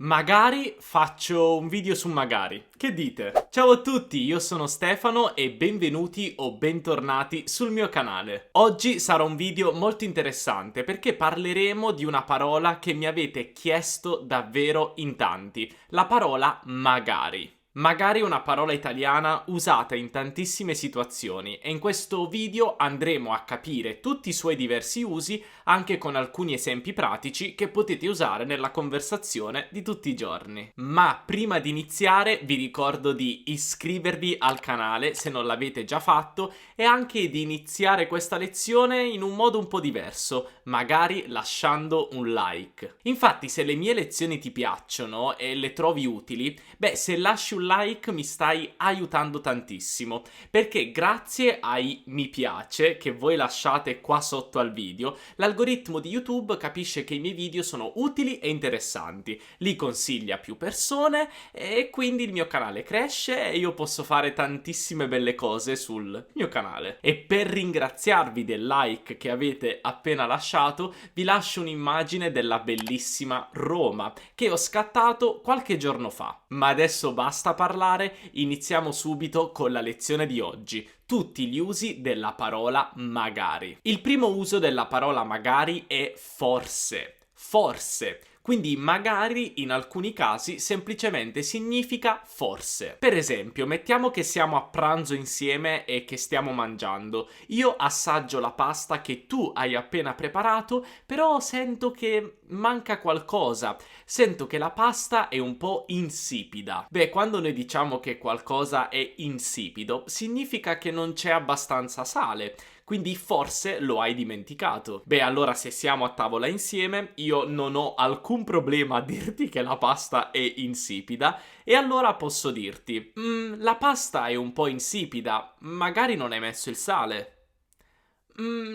Magari faccio un video su magari. Che dite? Ciao a tutti, io sono Stefano e benvenuti o bentornati sul mio canale. Oggi sarà un video molto interessante perché parleremo di una parola che mi avete chiesto davvero in tanti, la parola magari. Magari è una parola italiana usata in tantissime situazioni e in questo video andremo a capire tutti i suoi diversi usi anche con alcuni esempi pratici che potete usare nella conversazione di tutti i giorni. Ma prima di iniziare vi ricordo di iscrivervi al canale se non l'avete già fatto e anche di iniziare questa lezione in un modo un po' diverso, magari lasciando un like. Infatti, se le mie lezioni ti piacciono e le trovi utili, se lasci un like mi stai aiutando tantissimo, perché grazie ai mi piace che voi lasciate qua sotto al video, l'algoritmo di YouTube capisce che i miei video sono utili e interessanti, li consiglia a più persone e quindi il mio canale cresce e io posso fare tantissime belle cose sul mio canale. E per ringraziarvi del like che avete appena lasciato, vi lascio un'immagine della bellissima Roma che ho scattato qualche giorno fa. Ma adesso basta parlare, iniziamo subito con la lezione di oggi. Tutti gli usi della parola magari. Il primo uso della parola magari è forse. Forse. Quindi magari in alcuni casi semplicemente significa forse. Per esempio, mettiamo che siamo a pranzo insieme e che stiamo mangiando. Io assaggio la pasta che tu hai appena preparato, però sento che manca qualcosa. Sento che la pasta è un po' insipida. Quando noi diciamo che qualcosa è insipido, significa che non c'è abbastanza sale. Quindi forse lo hai dimenticato. Allora se siamo a tavola insieme, io non ho alcun problema a dirti che la pasta è insipida e allora posso dirti la pasta è un po' insipida, magari non hai messo il sale.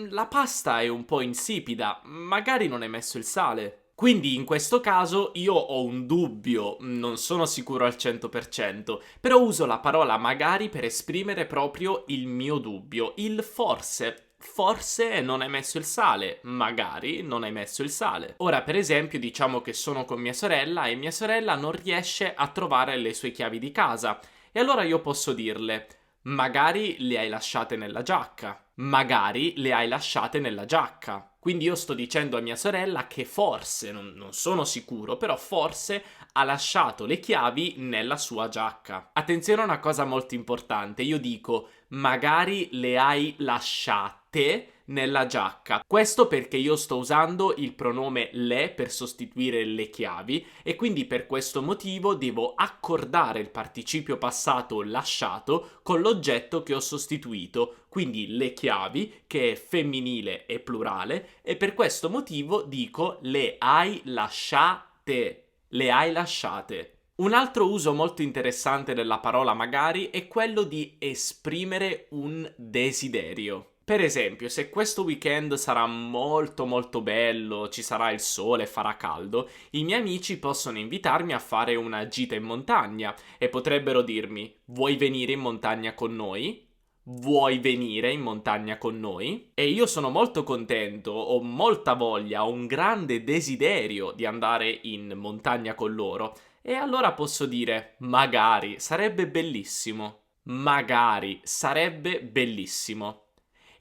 La pasta è un po' insipida, magari non hai messo il sale. Quindi in questo caso io ho un dubbio, non sono sicuro al 100%, però uso la parola magari per esprimere proprio il mio dubbio, il forse. Forse non hai messo il sale, magari non hai messo il sale. Ora, per esempio, diciamo che sono con mia sorella e mia sorella non riesce a trovare le sue chiavi di casa. E allora io posso dirle, magari le hai lasciate nella giacca. Magari le hai lasciate nella giacca. Quindi io sto dicendo a mia sorella che forse, non sono sicuro, però forse ha lasciato le chiavi nella sua giacca. Attenzione a una cosa molto importante, io dico magari le hai lasciate nella giacca. Questo perché io sto usando il pronome le per sostituire le chiavi e quindi per questo motivo devo accordare il participio passato lasciato con l'oggetto che ho sostituito, quindi le chiavi, che è femminile e plurale, e per questo motivo dico le hai lasciate. Le hai lasciate. Un altro uso molto interessante della parola magari è quello di esprimere un desiderio. Per esempio, se questo weekend sarà molto molto bello, ci sarà il sole, farà caldo, i miei amici possono invitarmi a fare una gita in montagna e potrebbero dirmi: vuoi venire in montagna con noi? Vuoi venire in montagna con noi? E io sono molto contento, ho molta voglia, ho un grande desiderio di andare in montagna con loro. E allora posso dire, magari, sarebbe bellissimo. Magari, sarebbe bellissimo.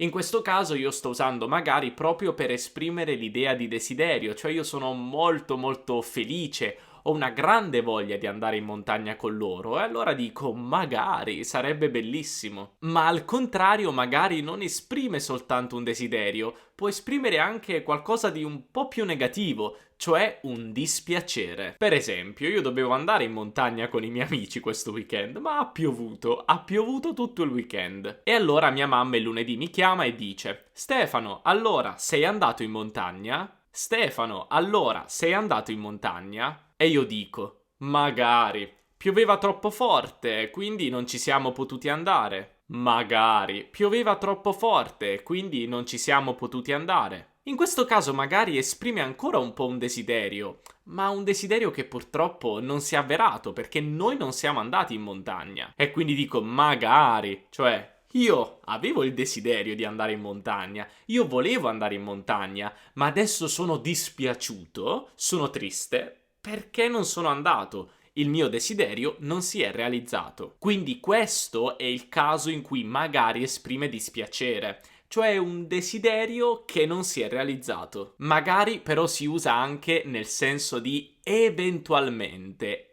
In questo caso io sto usando magari proprio per esprimere l'idea di desiderio, cioè io sono molto molto felice, ho una grande voglia di andare in montagna con loro e allora dico magari, sarebbe bellissimo. Ma al contrario magari non esprime soltanto un desiderio, può esprimere anche qualcosa di un po' più negativo, cioè un dispiacere. Per esempio, io dovevo andare in montagna con i miei amici questo weekend, ma ha piovuto tutto il weekend. E allora mia mamma il lunedì mi chiama e dice: Stefano, allora sei andato in montagna? Stefano, allora sei andato in montagna? E io dico, magari, pioveva troppo forte, quindi non ci siamo potuti andare. Magari, pioveva troppo forte, quindi non ci siamo potuti andare. In questo caso magari esprime ancora un po' un desiderio, ma un desiderio che purtroppo non si è avverato perché noi non siamo andati in montagna. E quindi dico magari, cioè io avevo il desiderio di andare in montagna, io volevo andare in montagna, ma adesso sono dispiaciuto, sono triste perché non sono andato. Il mio desiderio non si è realizzato. Quindi questo è il caso in cui magari esprime dispiacere, cioè un desiderio che non si è realizzato. Magari però si usa anche nel senso di eventualmente.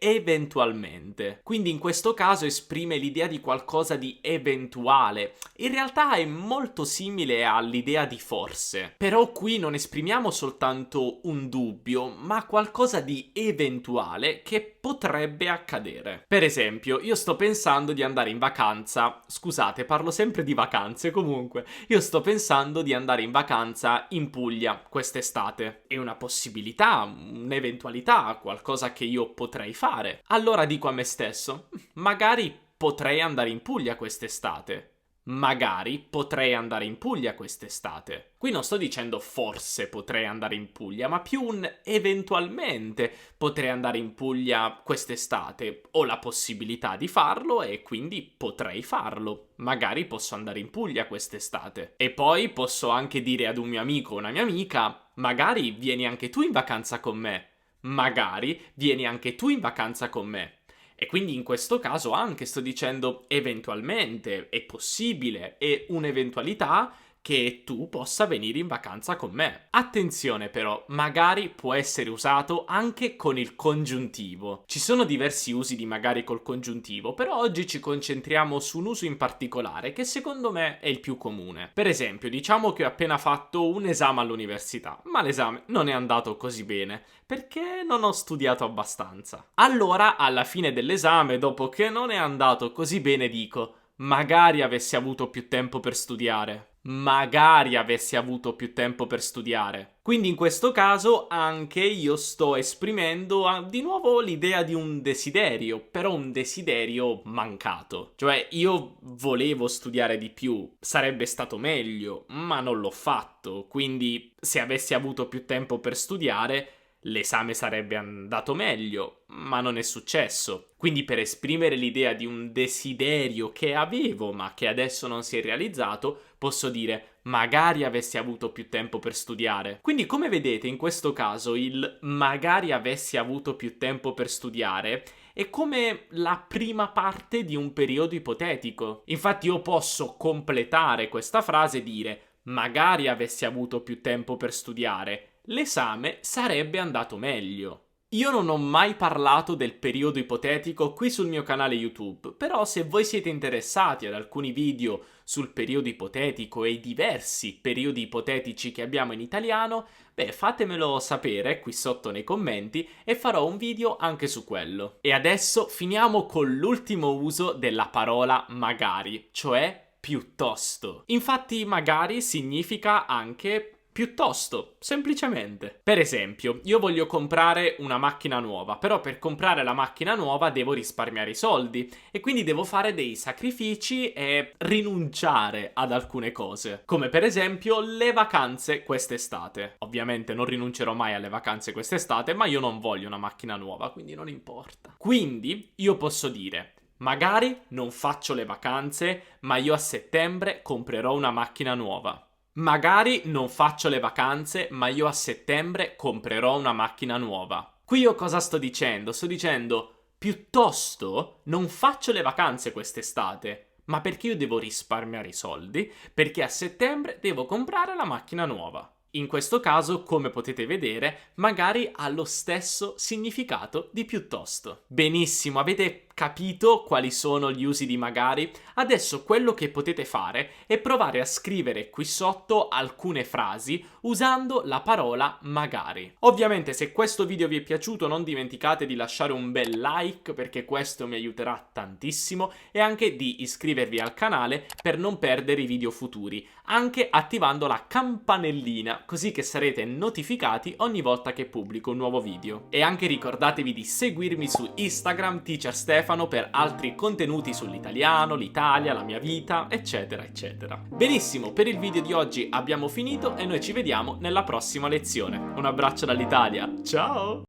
Quindi in questo caso esprime l'idea di qualcosa di eventuale. In realtà è molto simile all'idea di forse. Però qui non esprimiamo soltanto un dubbio, ma qualcosa di eventuale che potrebbe accadere. Per esempio, io sto pensando di andare in vacanza. Scusate, parlo sempre di vacanze comunque. Io sto pensando di andare in vacanza in Puglia quest'estate. È una possibilità, un'eventualità, qualcosa che io potrei fare. Allora dico a me stesso, magari potrei andare in Puglia quest'estate. Magari potrei andare in Puglia quest'estate. Qui non sto dicendo forse potrei andare in Puglia, ma più un eventualmente potrei andare in Puglia quest'estate. Ho la possibilità di farlo e quindi potrei farlo. Magari posso andare in Puglia quest'estate. E poi posso anche dire ad un mio amico o una mia amica, magari vieni anche tu in vacanza con me. Magari vieni anche tu in vacanza con me. E quindi in questo caso anche sto dicendo eventualmente, è possibile, è un'eventualità che tu possa venire in vacanza con me. Attenzione però, magari può essere usato anche con il congiuntivo. Ci sono diversi usi di magari col congiuntivo, però oggi ci concentriamo su un uso in particolare che secondo me è il più comune. Per esempio, diciamo che ho appena fatto un esame all'università, ma l'esame non è andato così bene, perché non ho studiato abbastanza. Allora, alla fine dell'esame, dopo che non è andato così bene, dico, magari avessi avuto più tempo per studiare. Magari avessi avuto più tempo per studiare. Quindi in questo caso anche io sto esprimendo di nuovo l'idea di un desiderio, però un desiderio mancato. Cioè io volevo studiare di più, sarebbe stato meglio, ma non l'ho fatto. Quindi se avessi avuto più tempo per studiare, l'esame sarebbe andato meglio, ma non è successo. Quindi per esprimere l'idea di un desiderio che avevo, ma che adesso non si è realizzato, posso dire magari avessi avuto più tempo per studiare. Quindi come vedete in questo caso il magari avessi avuto più tempo per studiare è come la prima parte di un periodo ipotetico. Infatti io posso completare questa frase e dire magari avessi avuto più tempo per studiare, l'esame sarebbe andato meglio. Io non ho mai parlato del periodo ipotetico qui sul mio canale YouTube, però se voi siete interessati ad alcuni video sul periodo ipotetico e i diversi periodi ipotetici che abbiamo in italiano, fatemelo sapere qui sotto nei commenti e farò un video anche su quello. E adesso finiamo con l'ultimo uso della parola magari, cioè piuttosto. Infatti magari significa anche piuttosto, semplicemente. Per esempio, io voglio comprare una macchina nuova, però per comprare la macchina nuova devo risparmiare i soldi e quindi devo fare dei sacrifici e rinunciare ad alcune cose, come per esempio le vacanze quest'estate. Ovviamente non rinuncerò mai alle vacanze quest'estate, ma io non voglio una macchina nuova, quindi non importa. Quindi io posso dire magari non faccio le vacanze, ma io a settembre comprerò una macchina nuova. Magari non faccio le vacanze, ma io a settembre comprerò una macchina nuova. Qui io cosa sto dicendo? Sto dicendo, piuttosto non faccio le vacanze quest'estate, ma perché io devo risparmiare i soldi, perché a settembre devo comprare la macchina nuova. In questo caso, come potete vedere, magari ha lo stesso significato di piuttosto. Benissimo, avete capito quali sono gli usi di magari? Adesso quello che potete fare è provare a scrivere qui sotto alcune frasi usando la parola magari. Ovviamente se questo video vi è piaciuto non dimenticate di lasciare un bel like perché questo mi aiuterà tantissimo e anche di iscrivervi al canale per non perdere i video futuri, anche attivando la campanellina così che sarete notificati ogni volta che pubblico un nuovo video. E anche ricordatevi di seguirmi su Instagram Teacher Stefano per altri contenuti sull'italiano, l'Italia, la mia vita, eccetera eccetera. Benissimo, per il video di oggi abbiamo finito e noi ci vediamo nella prossima lezione. Un abbraccio dall'Italia, ciao!